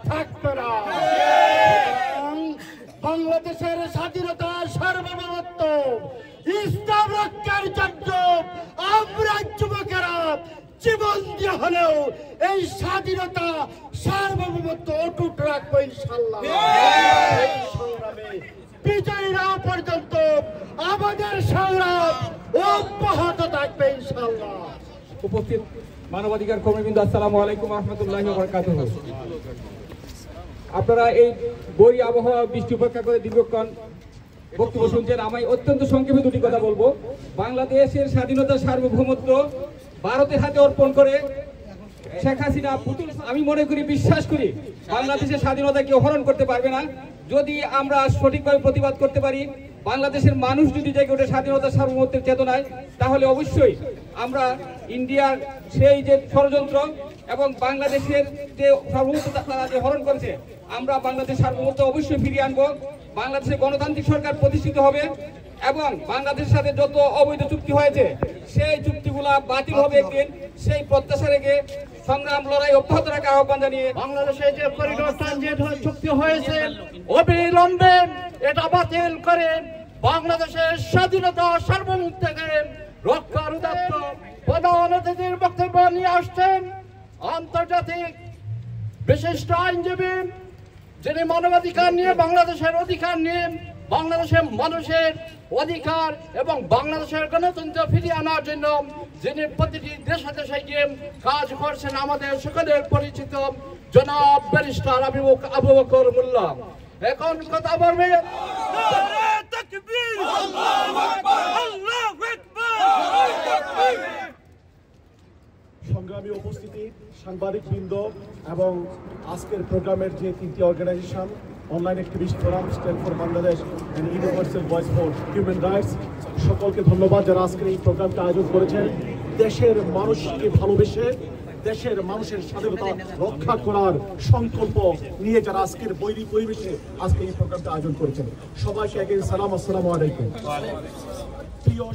থাকবে না। বাংলাদেশের স্বাধীনতা সার্বভৌমত্ব ইসলাম রক্ষার জন্য আমরা যুবকেরা জীবন দিয়ে হলেও এই স্বাধীনতা সার্বভৌমত্ব অটুট রাখবো ইনশাআল্লাহ। এই সংগ্রামে বিজয়ী না পর্যন্ত আমাদের সংগ্রাম অব্যাহত থাকবে ইনশাআল্লাহ। উপস্থিত মানবাধিকার কর্মীবৃন্দ, আসসালামু আলাইকুম ওয়া রাহমাতুল্লাহি ওয়া বারাকাতুহু। আপনারা এই বই আবহাওয়া বৃষ্টি উপেক্ষা করে দীর্ঘক্ষণ বক্তব্য শুনছেন। আমি অত্যন্ত সংক্ষেপে দুটি কথা বলবো। বাংলাদেশের স্বাধীনতা সার্বভৌমত্ব ভারতের হাতে অর্পণ করে শেখ হাসিনা পুতুল, আমি মনে করি, বিশ্বাস করি বাংলাদেশের স্বাধীনতা কেউ হরণ করতে পারবে না। যদি আমরা সঠিকভাবে প্রতিবাদ করতে পারি, বাংলাদেশের মানুষ যদি জেগে ওঠে স্বাধীনতা সার্বভৌমত্বের চেতনায়, তাহলে অবশ্যই আমরা ইন্ডিয়ার সেই যে ষড়যন্ত্র এবং বাংলাদেশের যে সার্বভৌমত্ব তারা যে হরণ করেছে, আমরা বাংলাদেশ সার্বভৌমত্ব অবশ্যই ফিরিয়ে আনবো। বাংলাদেশে গণতান্ত্রিক সরকার প্রতিষ্ঠিত হবে এবং বাংলাদেশের সাথে যত অবৈধ চুক্তি হয়েছে সেই চুক্তিগুলা বাতিল হবে একদিন। সেই প্রত্যাশা রেখে সংগ্রাম লড়াই অব্যাহত রাখার আহ্বান জানিয়ে বাংলাদেশে যে করিডোর ট্রানজিট চুক্তি হয়েছে অবিলম্বে এটা বাতিল করে বাংলাদেশের স্বাধীনতা সার্বভৌমত্বকে রক্ষার উদ্দেশ্য প্রধান অতিথির বক্তব্য নিয়ে আসছেন আন্তর্জাতিক বিশিষ্ট আইনজীবী, যিনি মানবাধিকার নিয়ে, বাংলাদেশের অধিকার নিয়ে, বাংলাদেশের মানুষের অধিকার এবং বাংলাদেশের গণতন্ত্র ফিরিয়ে আনার জন্য যিনি প্রতিটি দেশে দেশে গিয়ে কাজ করছেন, আমাদের সকলের পরিচিত জনাব ব্যারিস্টার আবু বকর মোল্লা। এখন কথা বলবে সংগ্রামী উপস্থিতি, সাংবাদিক বৃন্দ এবং আজকের প্রোগ্রামের যে তিনটি organisation, online activist forum, stand for Bangladesh and universal voice for human rights, সকলকে ধন্যবাদ যারা আজকের এই প্রোগ্রামটা আয়োজন করেছেন। দেশের মানুষকে ভালোবেসে দেশের মানুষের স্বাধীনতা রক্ষা করার সংকল্প নিয়ে যারা আজকের বৈরী পরিবেশে আজকে এই প্রোগ্রামটা আয়োজন করেছেন, সবাইকে আগে সালাম, আসসালামু আলাইকুম। প্রিয়,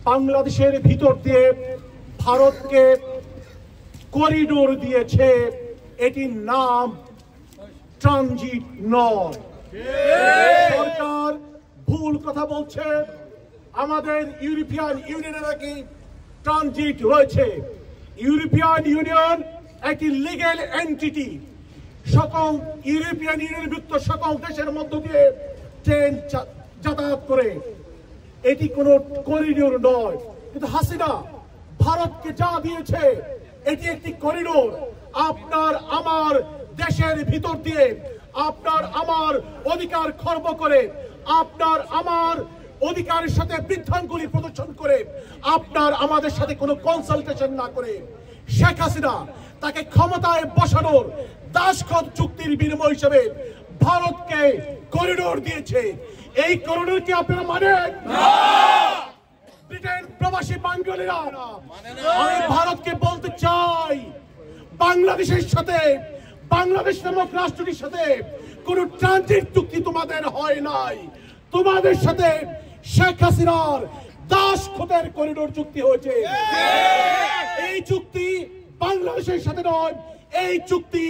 বাংলাদেশের ভিতর দিয়ে ভারতকে করিডোর দিয়েছে, এটির নাম ট্রানজিট নয়। সরকার ভুল কথা বলছে। আমাদের ইউরোপিয়ান ইউনিয়নের নাকি ট্রানজিট রয়েছে। ইউরোপিয়ান ইউনিয়ন একটি লিগ্যাল এন্টিটি। সকল ইউরোপিয়ান ইউনিয়নভুক্ত সকল দেশের মধ্য দিয়ে ট্রেন যাতায়াত করে, এটি কোনো করিডোর নয়। কিন্তু হাসিনা ভারতকে যা দিয়েছে এটি একটি করিডোর। আপনার আমার দেশের ভিতর দিয়ে আপনার আমার অধিকার খর্ব করে, আপনার আমার অধিকারের সাথে বৃদ্ধাঙ্গুলি প্রদর্শন করে, আপনার আমাদের সাথে কোনো কনসালটেশন না করে শেখ হাসিনা তাকে ক্ষমতায় বসানোর দাসখত চুক্তির বিনিময় হিসেবে ভারতকে করিডোর দিয়েছে। এই করিডোর কি আপনারা মানেন? ব্রিটেন প্রবাসী বাঙালিরা, আমি ভারতকে বলতে চাই, বাংলাদেশের সাথে, বাংলাদেশ নামক রাষ্ট্রটির সাথে কোন ট্রানজিট চুক্তি তোমাদের হয় নাই। তোমাদের সাথে শেখ হাসিনার দাসখতের করিডোর চুক্তি হয়েছে। এই চুক্তি বাংলাদেশের সাথে নয়, এই চুক্তি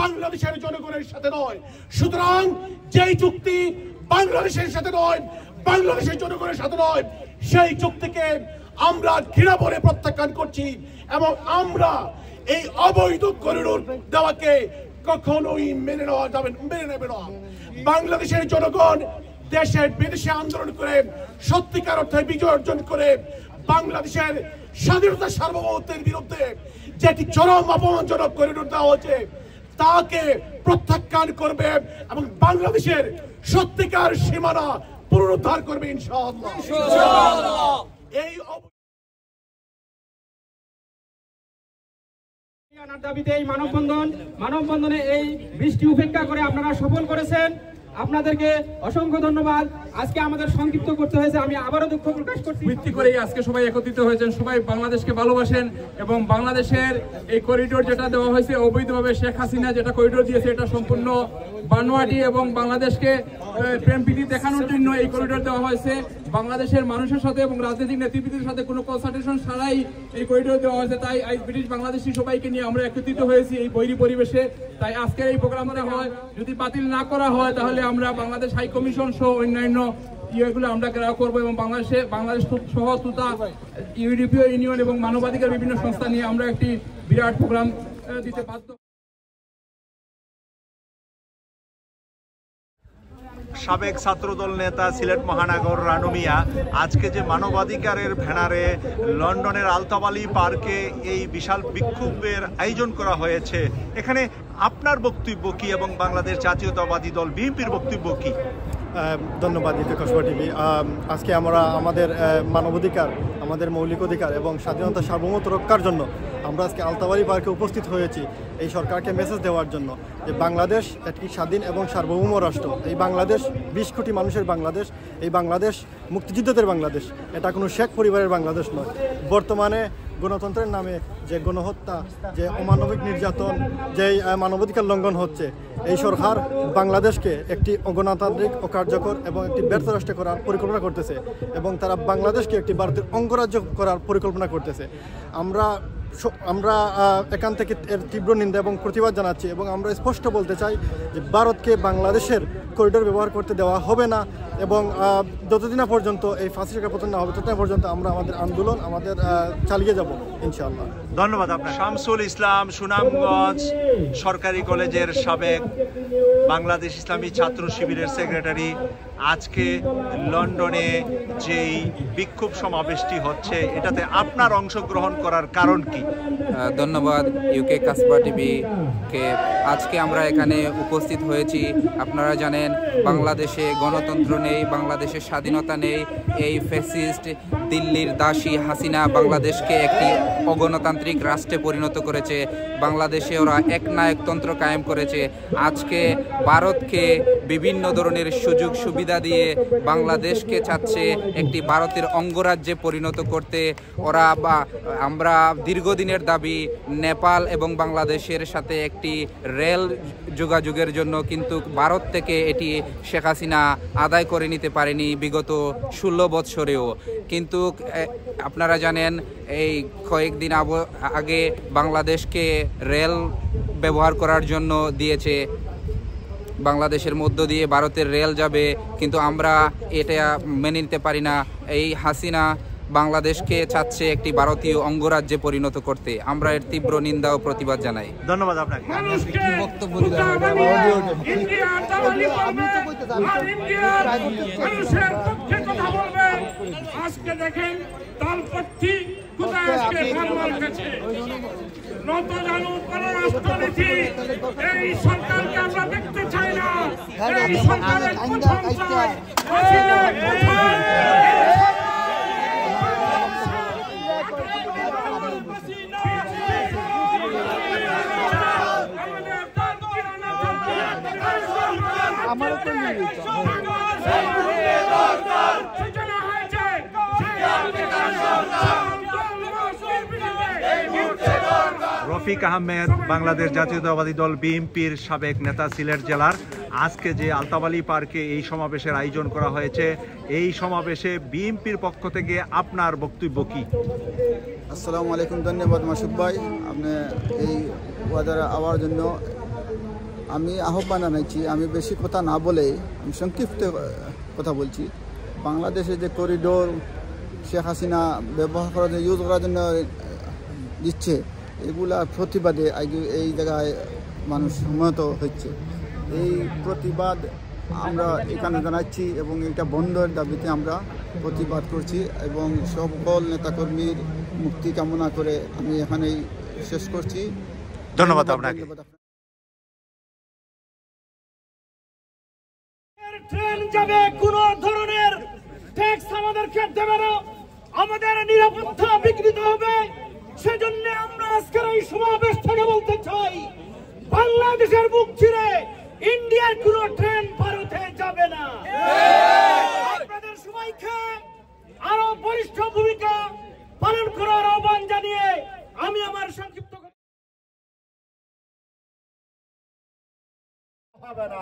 বাংলাদেশের জনগণের সাথে নয়। সুতরাং যেই চুক্তি বাংলাদেশের সাথে নয়, বাংলাদেশের জনগণের সাথে নয়, সেই চুক্তিকে আমরা ঘৃণা ভরে প্রত্যাখ্যান করছি এবং আমরা এই অবৈধ করিডোর দেওয়াকে কখনোই মেনে নেবে না। বাংলাদেশের জনগণ দেশে বিদেশে আন্দোলন করে সত্যিকার অর্থে বিজয় অর্জন করে বাংলাদেশের স্বাধীনতা সার্বভৌমত্বের বিরুদ্ধে যেটি চরম অপমানজনক করিডোর দেওয়া হয়েছে তাকে প্রত্যাখ্যান করবে এবং বাংলাদেশের সত্যিকার সীমানা পুনরুদ্ধার করবে ইনশাআল্লাহ। এই দাবিতে এই মানববন্ধনে এই বৃষ্টি উপেক্ষা করে আপনারা সফল করেছেন। আপনাদেরকে অসংখ্য ধন্যবাদ। আজকে আমাদের সংক্ষিপ্ত করতে হয়েছে, আমি আবারও দুঃখ প্রকাশ করছি। ভিত্তি করেই আজকে সবাই একত্রিত হয়েছেন, সবাই বাংলাদেশকে ভালোবাসেন এবং বাংলাদেশের এই করিডোর যেটা দেওয়া হয়েছে অবৈধভাবে, শেখ হাসিনা যেটা করিডোর দিয়েছে এটা সম্পূর্ণ বানোয়াটি এবং বাংলাদেশকে প্রেম প্রীতি দেখানোর জন্য এই করিডোর দেওয়া হয়েছে। বাংলাদেশের মানুষের সাথে এবং রাজনৈতিক নেতৃবৃন্দের সাথে কোনো কনসালটেশন ছাড়াই এই করিডোর দেওয়া হয়েছে। তাই ব্রিটিশ বাংলাদেশি সবাইকে নিয়ে আমরা একত্রিত হয়েছি এই বৈরী পরিবেশে। তাই আজকের এই প্রোগ্রামটা হয় যদি বাতিল না করা হয় তাহলে আমরা বাংলাদেশ হাই কমিশন সহ অন্যান্য ইয়েগুলো আমরা ঘেরাও করবো এবং বাংলাদেশ সহ তথা ইউরোপীয় ইউনিয়ন এবং মানবাধিকার বিভিন্ন সংস্থা নিয়ে আমরা একটি বিরাট প্রোগ্রাম দিতে বাধ্য। সাবেক ছাত্রদল নেতা সিলেট মহানগর রানু মিয়া আজকে যে মানবাধিকারের ব্যানারে লন্ডনের আলতাবালি পার্কে এই বিশাল বিক্ষোভের আয়োজন করা হয়েছে, এখানে আপনার বক্তব্য কি এবং বাংলাদেশ জাতীয়তাবাদী দল বিএনপির বক্তব্য কি? ধন্যবাদ কসবা টিভি। আজকে আমরা আমাদের মানবাধিকার, আমাদের মৌলিক অধিকার এবং স্বাধীনতা সার্বভৌমত্ব রক্ষার জন্য আমরা আজকে আলতাবালি পার্কে উপস্থিত হয়েছি এই সরকারকে মেসেজ দেওয়ার জন্য যে বাংলাদেশ একটি স্বাধীন এবং সার্বভৌম রাষ্ট্র। এই বাংলাদেশ 20 কোটি মানুষের বাংলাদেশ, এই বাংলাদেশ মুক্তিযুদ্ধদের বাংলাদেশ, এটা কোনো শেখ পরিবারের বাংলাদেশ নয়। বর্তমানে গণতন্ত্রের নামে যে গণহত্যা, যে অমানবিক নির্যাতন, যে মানবাধিকার লঙ্ঘন হচ্ছে, এই সরকার বাংলাদেশকে একটি অগণতান্ত্রিক, অকার্যকর এবং একটি ব্যর্থ রাষ্ট্র করার পরিকল্পনা করতেছে এবং তারা বাংলাদেশকে একটি ভারতের অঙ্গরাজ্য করার পরিকল্পনা করতেছে। আমরা এখান থেকে এর তীব্র নিন্দা এবং প্রতিবাদ জানাচ্ছি এবং আমরা স্পষ্ট বলতে চাই যে ভারতকে বাংলাদেশের করিডোর ব্যবহার করতে দেওয়া হবে না এবং যতদিন না পর্যন্ত এই ফাঁসি টাকা পতন না হবে ততদিন পর্যন্ত আমরা আমাদের আন্দোলন চালিয়ে যাব ইনশাআল্লাহ। ধন্যবাদ আপনার। শামসুল ইসলাম, সুনামগঞ্জ সরকারি কলেজের সাবেক বাংলাদেশ ইসলামী ছাত্র শিবিরের সেক্রেটারি, আজকে লন্ডনে যেই বিক্ষোভ সমাবেশটি হচ্ছে এটাতে আপনার অংশগ্রহণ করার কারণ কি? ধন্যবাদ ইউকে কাসবা টিভিকে। আজকে আমরা এখানে উপস্থিত হয়েছি, আপনারা জানেন বাংলাদেশে গণতন্ত্র নেই, বাংলাদেশের স্বাধীনতা নেই। এই ফ্যাসিস্ট দিল্লির দাসী হাসিনা বাংলাদেশকে একটি অগণতান্ত্রিক রাষ্ট্রে পরিণত করেছে। বাংলাদেশে ওরা একনায়কতন্ত্র কায়েম করেছে। আজকে ভারতকে বিভিন্ন ধরনের সুযোগ সুবিধা দিয়ে বাংলাদেশকে চাচ্ছে একটি ভারতের অঙ্গরাজ্যে পরিণত করতে। ওরা আমরা দীর্ঘদিনের দাবি নেপাল এবং বাংলাদেশের সাথে একটি রেল যোগাযোগের জন্য, কিন্তু ভারত থেকে এটি শেখ হাসিনা আদায় করে নিতে পারেনি বিগত 16 বৎসরেও। কিন্তু আপনারা জানেন এই কয়েকদিন আগে বাংলাদেশকে রেল ব্যবহার করার জন্য দিয়েছে, বাংলাদেশের মধ্য দিয়ে ভারতের রেল যাবে, কিন্তু আমরা এটা মেনে নিতে পারি না। এই হাসিনা বাংলাদেশকে চাচ্ছে একটি ভারতীয় অঙ্গরাজ্যে পরিণত করতে। আমরা এর তীব্র নিন্দা ও প্রতিবাদ জানাই। ধন্যবাদ আপনাকে। বক্তব্য আজকে দেখেন দলপন্থী কোথায় আজকে বাংলার কাছে নতজানু পররাষ্ট্রনীতি, এই সরকারকে আমরা দেখতে চাই না। এই সরকারের প্রথম চাই আমার তো রফিক আহমেদ, বাংলাদেশ জাতীয়তাবাদী দল বিএনপির সাবেক নেতা, সিলেট জেলার। আজকে যে আলতাবালি পার্কে এই সমাবেশের আয়োজন করা হয়েছে, এই সমাবেশে বিএনপির পক্ষ থেকে আপনার বক্তব্য কি? আসসালামু আলাইকুম। ধন্যবাদ মাসুদ ভাই, আপনি এই ওয়াদারে আওয়ার জন্য আমি আহ্বান জানাচ্ছি। আমি বেশি কথা না বলে আমি সংক্ষিপ্ত কথা বলছি। বাংলাদেশে যে করিডোর শেখ হাসিনা ব্যবহার করার জন্য, ইউজ করার জন্য দিচ্ছে, এগুলা প্রতিবাদে এই জায়গায় মানুষ সমত হচ্ছে। এই প্রতিবাদ আমরা এখানে জানাচ্ছি এবং এটা বন্ধের দাবিতে আমরা প্রতিবাদ করছি এবং সকল নেতাকর্মীর মুক্তি কামনা করে আমি এখানেই শেষ করছি। ধন্যবাদ আপনাকে। ট্রেন যাবে, কোন ধরনের ট্যাক্স আমাদেরকে দেবে না, আমাদের নিরাপত্তা বিঘ্নিত হবে। সেজন্য আমরা আজকের এই সমাবেশ থেকে বলতে চাই, বাংলাদেশের বুক চিরে ইন্ডিয়ার কোন ট্রেন ভারতে যাবে না। আপনাদের সবাইকে আরো বলিষ্ঠ ভূমিকা পালন করার আহ্বান জানিয়ে আমি আমার সংক্ষিপ্ত হবে না।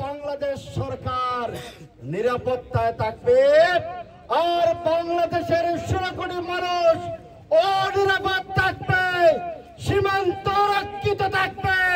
বাংলাদেশ সরকার নিরাপত্তায় থাকবে আর বাংলাদেশের 16 কোটি মানুষ অনিরাপদ থাকবে, সীমান্ত রক্ষিত থাকবে।